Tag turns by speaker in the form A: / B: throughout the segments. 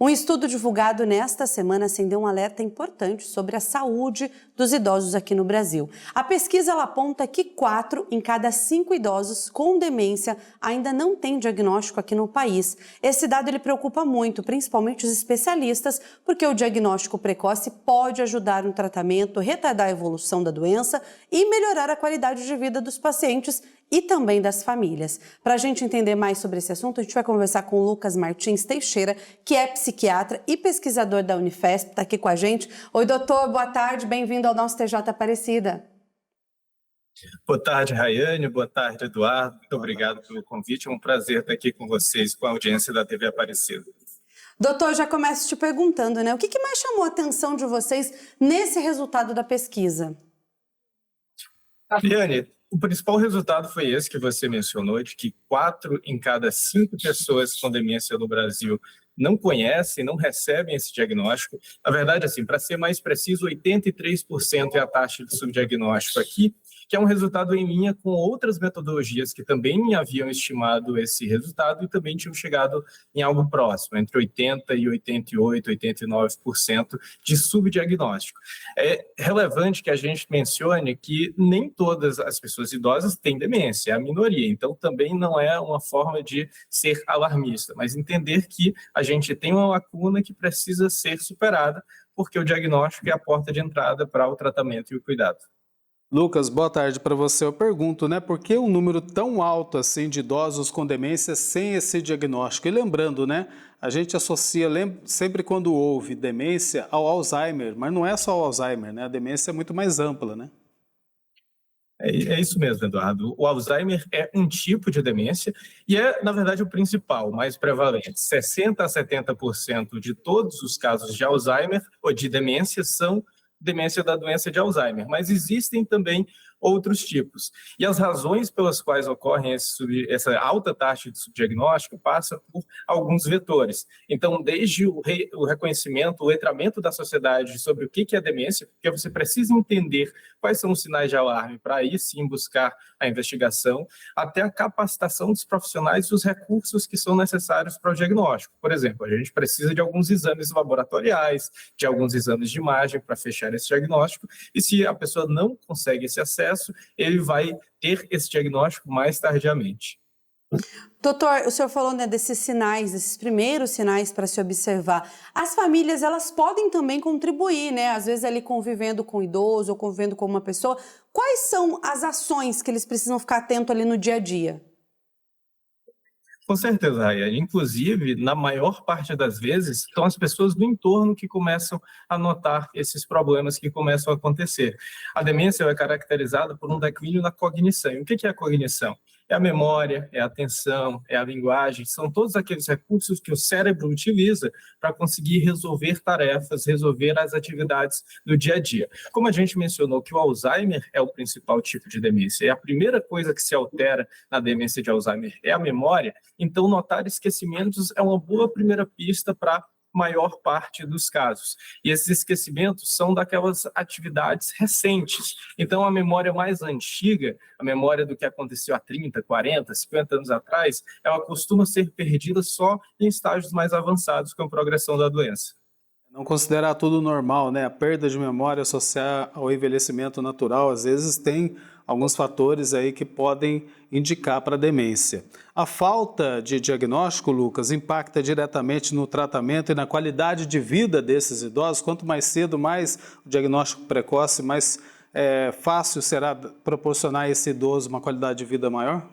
A: Um estudo divulgado nesta semana acendeu um alerta importante sobre a saúde dos idosos aqui no Brasil. A pesquisa ela aponta que 4 em cada 5 idosos com demência ainda não têm diagnóstico aqui no país. Esse dado ele preocupa muito, principalmente os especialistas, porque o diagnóstico precoce pode ajudar no tratamento, retardar a evolução da doença e melhorar a qualidade de vida dos pacientes e também das famílias. Para a gente entender mais sobre esse assunto, a gente vai conversar com o Lucas Martins Teixeira, que é psiquiatra e pesquisador da Unifesp, está aqui com a gente. Oi, doutor, boa tarde, bem-vindo ao nosso TJ Aparecida.
B: Boa tarde, Rayane, boa tarde, Eduardo, muito obrigado pelo convite, é um prazer estar aqui com vocês, com a audiência da TV Aparecida.
A: Doutor, já começo te perguntando, né? O que mais chamou a atenção de vocês nesse resultado da pesquisa?
B: Rayane, o principal resultado foi esse que você mencionou, de que 4 em cada 5 pessoas com demência no Brasil não conhecem, não recebem esse diagnóstico. Na verdade, assim, para ser mais preciso, 83% é a taxa de subdiagnóstico aqui, que é um resultado em linha com outras metodologias que também haviam estimado esse resultado e também tinham chegado em algo próximo, entre 80% e 88%, 89% de subdiagnóstico. É relevante que a gente mencione que nem todas as pessoas idosas têm demência, é a minoria, então também não é uma forma de ser alarmista, mas entender que a gente tem uma lacuna que precisa ser superada, porque o diagnóstico é a porta de entrada para o tratamento e o cuidado.
C: Lucas, boa tarde para você. Eu pergunto, né, por que um número tão alto assim de idosos com demência sem esse diagnóstico? E lembrando, né, a gente associa sempre quando houve demência ao Alzheimer, mas não é só o Alzheimer, né? A demência é muito mais ampla, né?
B: É isso mesmo, Eduardo. O Alzheimer é um tipo de demência e é, na verdade, o principal, o mais prevalente. 60% a 70% de todos os casos de Alzheimer ou de demência são demência da doença de Alzheimer, mas existem também outros tipos. E as razões pelas quais ocorrem essa alta taxa de subdiagnóstico passa por alguns vetores. Então, desde o reconhecimento, o letramento da sociedade sobre o que é demência, porque você precisa entender quais são os sinais de alarme para aí sim buscar a investigação, até a capacitação dos profissionais e os recursos que são necessários para o diagnóstico. Por exemplo, a gente precisa de alguns exames laboratoriais, de alguns exames de imagem para fechar esse diagnóstico, e se a pessoa não consegue esse acesso, ele vai ter esse diagnóstico mais tardiamente.
A: Doutor, o senhor falou, né, desses sinais, desses primeiros sinais para se observar. As famílias, elas podem também contribuir, né? Às vezes ali convivendo com o idoso ou convivendo com uma pessoa. Quais são as ações que eles precisam ficar atentos ali no dia a dia?
B: Com certeza, Rayane. Inclusive, na maior parte das vezes, são as pessoas do entorno que começam a notar esses problemas que começam a acontecer. A demência é caracterizada por um declínio na cognição. E o que é a cognição? É a memória, é a atenção, é a linguagem, são todos aqueles recursos que o cérebro utiliza para conseguir resolver tarefas, resolver as atividades do dia a dia. Como a gente mencionou que o Alzheimer é o principal tipo de demência, e a primeira coisa que se altera na demência de Alzheimer é a memória, então notar esquecimentos é uma boa primeira pista para maior parte dos casos. E esses esquecimentos são daquelas atividades recentes. Então, a memória mais antiga, a memória do que aconteceu há 30, 40, 50 anos atrás, ela costuma ser perdida só em estágios mais avançados com a progressão da doença.
C: Não considerar tudo normal, né? A perda de memória associar ao envelhecimento natural, às vezes tem alguns fatores aí que podem indicar para a demência. A falta de diagnóstico, Lucas, impacta diretamente no tratamento e na qualidade de vida desses idosos. Quanto mais cedo, mais o diagnóstico precoce, mais fácil será proporcionar a esse idoso uma qualidade de vida maior?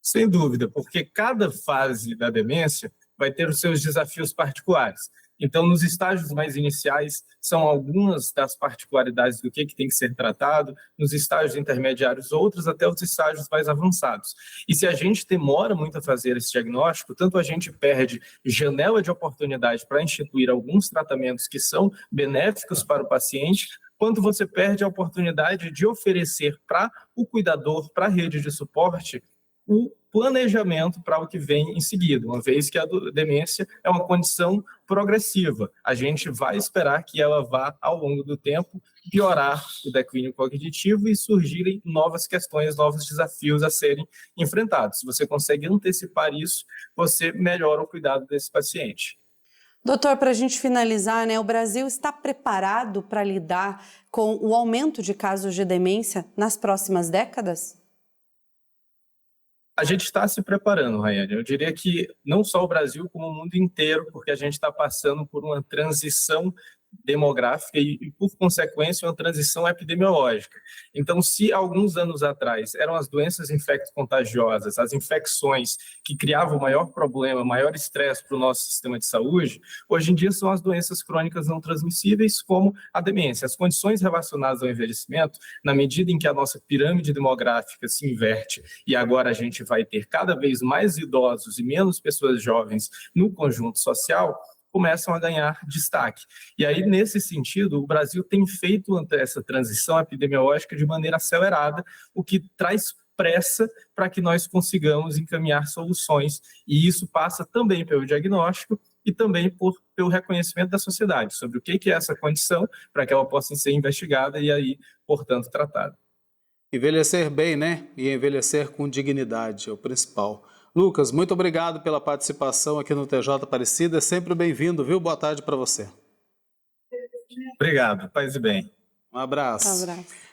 B: Sem dúvida, porque cada fase da demência vai ter os seus desafios particulares. Então, nos estágios mais iniciais, são algumas das particularidades do que tem que ser tratado, nos estágios intermediários, outros até os estágios mais avançados. E se a gente demora muito a fazer esse diagnóstico, tanto a gente perde janela de oportunidade para instituir alguns tratamentos que são benéficos para o paciente, quanto você perde a oportunidade de oferecer para o cuidador, para a rede de suporte, o planejamento para o que vem em seguida, uma vez que a demência é uma condição progressiva. A gente vai esperar que ela vá, ao longo do tempo, piorar o declínio cognitivo e surgirem novas questões, novos desafios a serem enfrentados. Se você consegue antecipar isso, você melhora o cuidado desse paciente.
A: Doutor, para a gente finalizar, né, o Brasil está preparado para lidar com o aumento de casos de demência nas próximas décadas?
B: A gente está se preparando, Rayane. Eu diria que não só o Brasil, como o mundo inteiro, porque a gente está passando por uma transição demográfica e, por consequência, uma transição epidemiológica. Então, se alguns anos atrás eram as doenças infecto-contagiosas, as infecções que criavam maior problema, maior estresse para o nosso sistema de saúde, hoje em dia são as doenças crônicas não transmissíveis, como a demência. As condições relacionadas ao envelhecimento, na medida em que a nossa pirâmide demográfica se inverte e agora a gente vai ter cada vez mais idosos e menos pessoas jovens no conjunto social, começam a ganhar destaque. E aí, nesse sentido, o Brasil tem feito essa transição epidemiológica de maneira acelerada, o que traz pressa para que nós consigamos encaminhar soluções. E isso passa também pelo diagnóstico e também pelo reconhecimento da sociedade sobre o que é essa condição, para que ela possa ser investigada e aí, portanto, tratada.
C: Envelhecer bem, né? E envelhecer com dignidade é o principal. Lucas, muito obrigado pela participação aqui no TJ Aparecida. É sempre bem-vindo, viu? Boa tarde para você.
B: Obrigado. Paz e bem.
C: Um abraço.
A: Um abraço.